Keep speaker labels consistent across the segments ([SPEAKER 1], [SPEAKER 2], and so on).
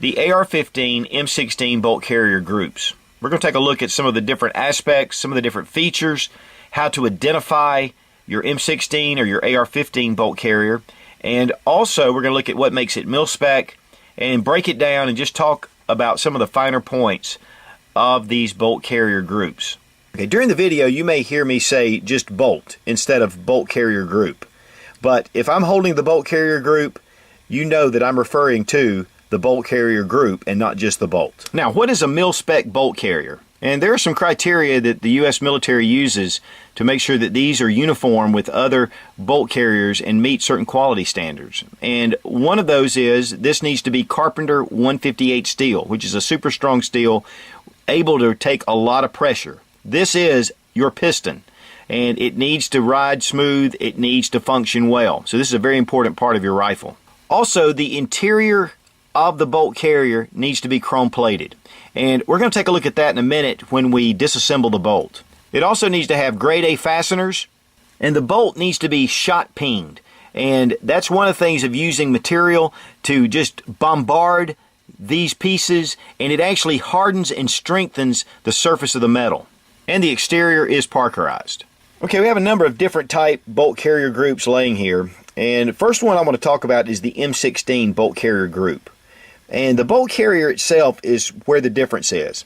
[SPEAKER 1] the AR15 M16 bolt carrier groups. We're going to take a look at some of the different aspects, some of the different features, how to identify your M16 or your AR15 bolt carrier, and also we're going to look at what makes it mil-spec and break it down and just talk about some of the finer points of these bolt carrier groups. Okay, during the video you may hear me say just bolt instead of bolt carrier group, but if I'm holding the bolt carrier group, you know that I'm referring to the bolt carrier group and not just the bolt. Now, what is a mil-spec bolt carrier? And there are some criteria that the U.S. military uses to make sure that these are uniform with other bolt carriers and meet certain quality standards. And one of those is this needs to be Carpenter 158 steel, which is a super strong steel able to take a lot of pressure. This is your piston, and it needs to ride smooth, it needs to function well. So this is a very important part of your rifle. Also, the interior of the bolt carrier needs to be chrome plated, and we're going to take a look at that in a minute when we disassemble the bolt. It also needs to have grade A fasteners, and the bolt needs to be shot peened, and that's one of the things of using material to just bombard these pieces, and it actually hardens and strengthens the surface of the metal. And the exterior is parkerized. Okay, we have a number of different type bolt carrier groups laying here, and the first one I want to talk about is the M16 bolt carrier group. And the bolt carrier itself is where the difference is.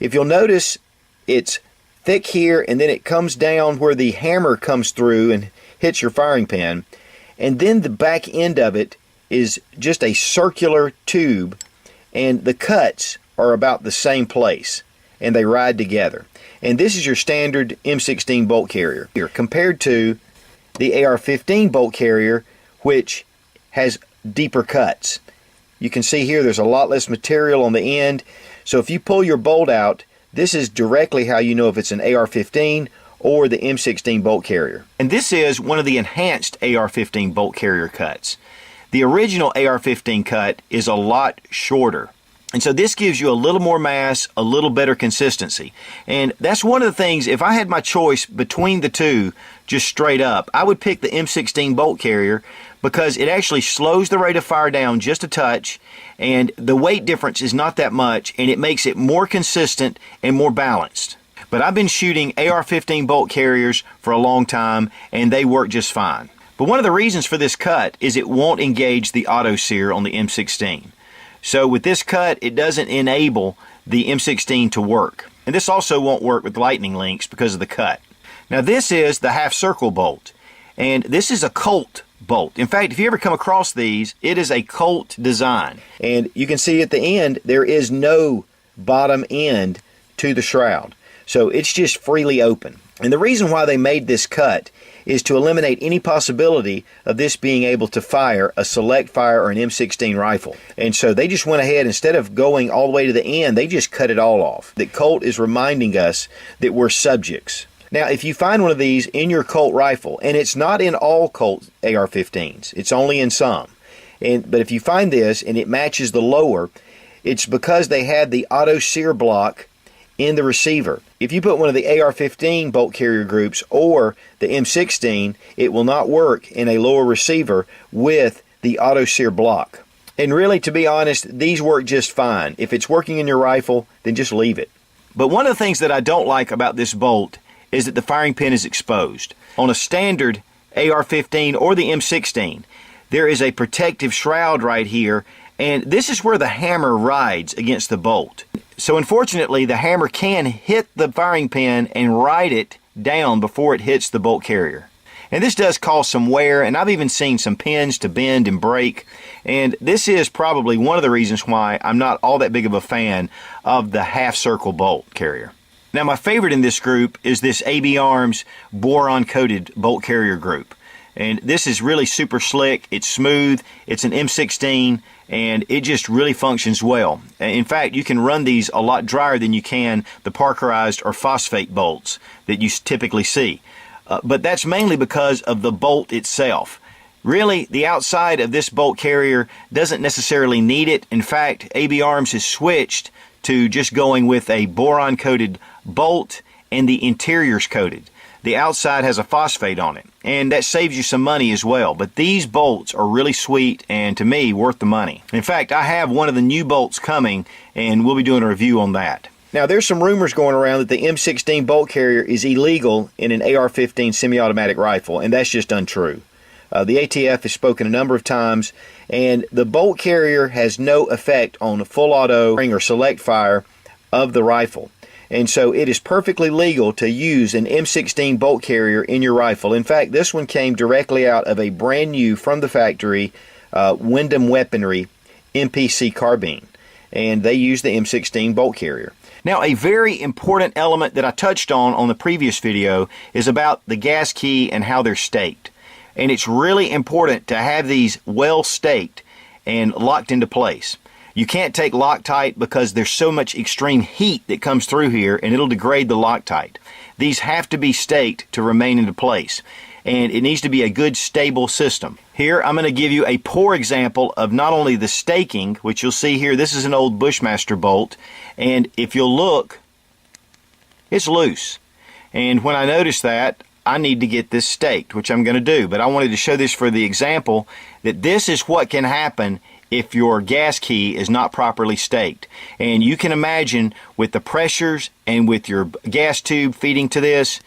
[SPEAKER 1] If you'll notice, it's thick here, and then it comes down where the hammer comes through and hits your firing pin, and then the back end of it is just a circular tube, and the cuts are about the same place, and they ride together. And this is your standard M16 bolt carrier here, compared to the AR15 bolt carrier, which has deeper cuts. You can see here there's a lot less material on the end, so if you pull your bolt out, this is directly how you know if it's an AR15 or the M16 bolt carrier. And this is one of the enhanced AR15 bolt carrier cuts. The original AR15 cut is a lot shorter, and so this gives you a little more mass, a little better consistency. And that's one of the things, if I had my choice between the two, just straight up, I would pick the M16 bolt carrier because it actually slows the rate of fire down just a touch, and the weight difference is not that much, and it makes it more consistent and more balanced. But I've been shooting AR15 bolt carriers for a long time, and they work just fine. But one of the reasons for this cut is it won't engage the auto sear on the M16. So with this cut, it doesn't enable the M16 to work. And this also won't work with lightning links because of the cut. Now this is the half circle bolt, and this is a Colt bolt. In fact, if you ever come across these, it is a Colt design. And you can see at the end, there is no bottom end to the shroud. So it's just freely open. And the reason why they made this cut is to eliminate any possibility of this being able to fire a select fire or an M16 rifle. And so they just went ahead, instead of going all the way to the end, they just cut it all off. That Colt is reminding us that we're subjects. Now, if you find one of these in your Colt rifle, and it's not in all Colt AR-15s, it's only in some, but if you find this and it matches the lower, it's because they had the auto sear block in the receiver. If you put one of the AR-15 bolt carrier groups or the M16, it will not work in a lower receiver with the auto sear block. And really, to be honest, these work just fine. If it's working in your rifle, then just leave it. But one of the things that I don't like about this bolt is that the firing pin is exposed. On a standard AR-15 or the M16, there is a protective shroud right here, and this is where the hammer rides against the bolt. So unfortunately, the hammer can hit the firing pin and ride it down before it hits the bolt carrier. And this does cause some wear, and I've even seen some pins to bend and break. And this is probably one of the reasons why I'm not all that big of a fan of the half circle bolt carrier. Now, my favorite in this group is this AB Arms boron coated bolt carrier group. And this is really super slick, it's smooth, it's an M16, and it just really functions well. In fact, you can run these a lot drier than you can the parkerized or phosphate bolts that you typically see. But that's mainly because of the bolt itself. Really, the outside of this bolt carrier doesn't necessarily need it. In fact, AB Arms has switched to just going with a boron coated bolt and the interior's coated. the outside has a phosphate on it, and that saves you some money as well. But these bolts are really sweet and, to me, worth the money. In fact, I have one of the new bolts coming, and we'll be doing a review on that. Now, there's some rumors going around that the M16 bolt carrier is illegal in an AR15 semi-automatic rifle, and that's just untrue. The ATF has spoken a number of times, and the bolt carrier has no effect on the full auto or select fire of the rifle. And so it is perfectly legal to use an M16 bolt carrier in your rifle. In fact, this one came directly out of a brand new, from the factory, Wyndham Weaponry MPC carbine. And they use the M16 bolt carrier. Now, a very important element that I touched on the previous video is about the gas key and how they're staked. And it's really important to have these well staked and locked into place. You can't take Loctite because there's so much extreme heat that comes through here and it'll degrade the Loctite. These have to be staked to remain into place, and it needs to be a good stable system. Here I'm going to give you a poor example of not only the staking, which you'll see here. This is an old Bushmaster bolt, and if you'll look, it's loose. And when I notice that, I need to get this staked, which I'm going to do. But I wanted to show this for the example that this is what can happen if your gas key is not properly staked. And you can imagine with the pressures and with your gas tube feeding to this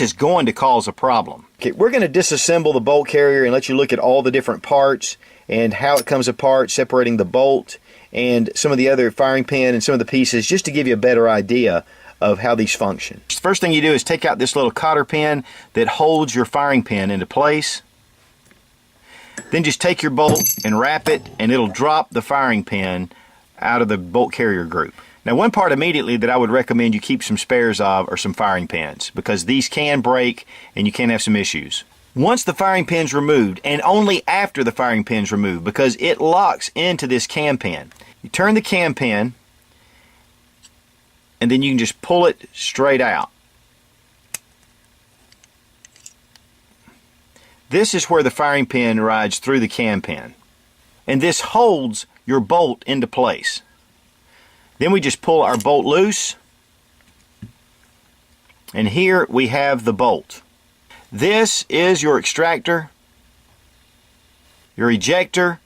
[SPEAKER 1] is going to cause a problem. Okay, we're going to disassemble the bolt carrier and let you look at all the different parts and how it comes apart, separating the bolt and some of the other firing pin and some of the pieces, just to give you a better idea of how these function. The first thing you do is take out this little cotter pin that holds your firing pin into place. Then just take your bolt and wrap it, and it'll drop the firing pin out of the bolt carrier group. Now, one part immediately that I would recommend you keep some spares of are some firing pins, because these can break and you can have some issues. Once the firing pin's removed, and only after the firing pin's removed, because it locks into this cam pin, you turn the cam pin and then you can just pull it straight out. This is where the firing pin rides through the cam pin. And this holds your bolt into place. Then we just pull our bolt loose. And here we have the bolt. This is your extractor, your ejector.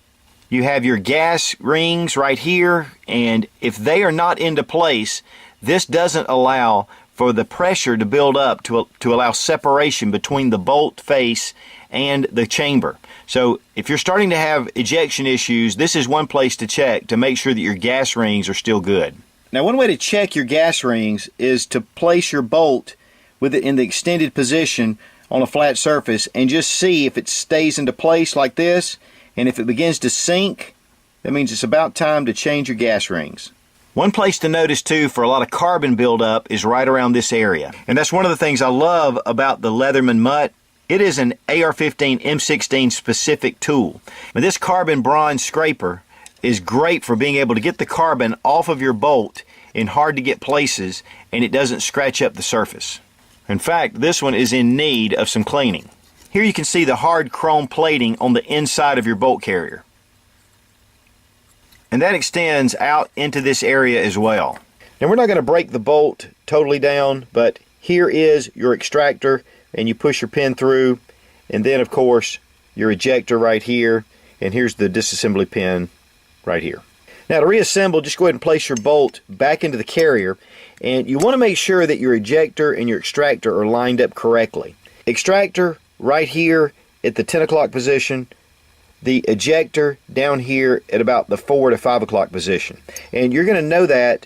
[SPEAKER 1] You have your gas rings right here. And if they are not into place, this doesn't allow for the pressure to build up to allow separation between the bolt face and the chamber. So if you're starting to have ejection issues, this is one place to check to make sure that your gas rings are still good. Now, one way to check your gas rings is to place your bolt with it in the extended position on a flat surface and just see if it stays into place like this, and if it begins to sink, that means it's about time to change your gas rings. One place to notice too for a lot of carbon buildup is right around this area. And that's one of the things I love about the Leatherman Mutt. It is an AR15 M16 specific tool. Now, this carbon bronze scraper is great for being able to get the carbon off of your bolt in hard to get places, and it doesn't scratch up the surface. In fact, this one is in need of some cleaning. Here you can see the hard chrome plating on the inside of your bolt carrier. And that extends out into this area as well. Now, we're not going to break the bolt totally down, but here is your extractor, and you push your pin through, and then of course your ejector right here, and here's the disassembly pin right here. Now, to reassemble, just go ahead and place your bolt back into the carrier, and you want to make sure that your ejector and your extractor are lined up correctly. Extractor right here at the 10 o'clock position, the ejector down here at about the 4 to 5 o'clock position. And you're going to know that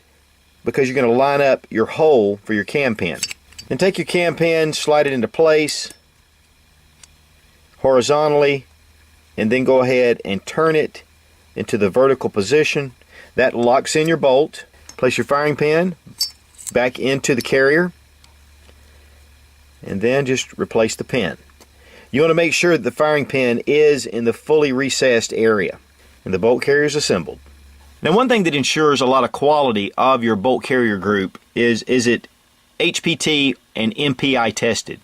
[SPEAKER 1] because you're going to line up your hole for your cam pin. Then take your cam pin, slide it into place horizontally, and then go ahead and turn it into the vertical position. That locks in your bolt. Place your firing pin back into the carrier, and then just replace the pin. You want to make sure that the firing pin is in the fully recessed area, and the bolt carrier is assembled. Now, one thing that ensures a lot of quality of your bolt carrier group is it HPT and MPI tested.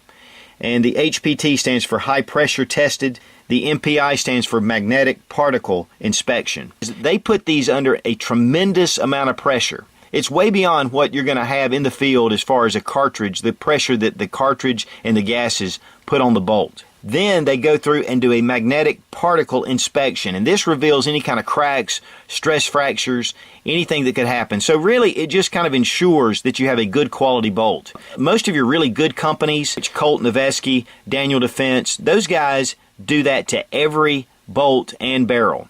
[SPEAKER 1] And the HPT stands for high pressure tested. The MPI stands for magnetic particle inspection. They put these under a tremendous amount of pressure. It's way beyond what you're going to have in the field as far as a cartridge, the pressure that the cartridge and the gases put on the bolt. Then they go through and do a magnetic particle inspection, and this reveals any kind of cracks, stress fractures, anything that could happen. So really, it just kind of ensures that you have a good quality bolt. Most of your really good companies, Colt, Noveske, Daniel Defense, those guys do that to every bolt and barrel.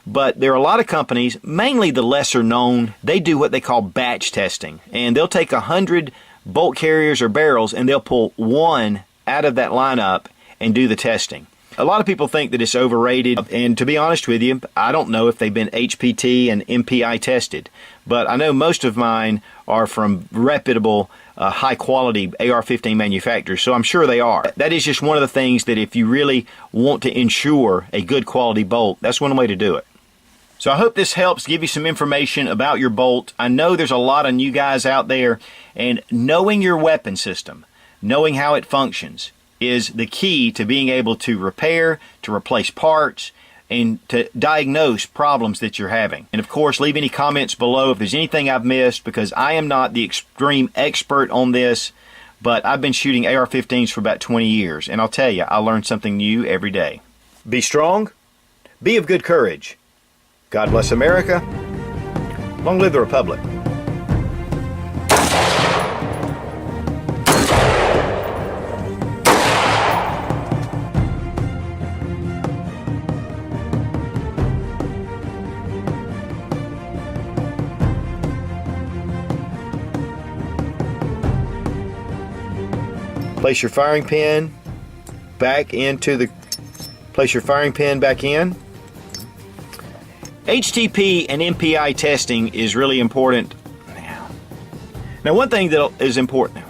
[SPEAKER 1] But there are a lot of companies, mainly the lesser known, they do what they call batch testing. And they'll take 100 bolt carriers or barrels and they'll pull one out of that lineup and do the testing. A lot of people think that it's overrated, and to be honest with you, I don't know if they've been HPT and MPI tested, but I know most of mine are from reputable, high-quality AR-15 manufacturers, so I'm sure they are. That is just one of the things that if you really want to ensure a good quality bolt, that's one way to do it. So I hope this helps give you some information about your bolt. I know there's a lot of new guys out there, and knowing your weapon system, knowing how it functions, is the key to being able to repair, to replace parts, and to diagnose problems that you're having. And of course, leave any comments below if there's anything I've missed, because I am not the extreme expert on this, but I've been shooting AR-15s for about 20 years, and I'll tell you, I learn something new every day. Be strong, be of good courage. God bless America. Long live the Republic. Place your firing pin back into the, place your firing pin back in. HTP and MPI testing is really important. Now one thing that is important,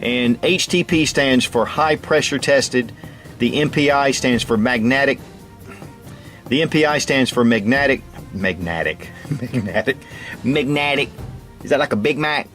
[SPEAKER 1] and HTP stands for high pressure tested, the MPI stands for magnetic, magnetic, is that like a Big Mac?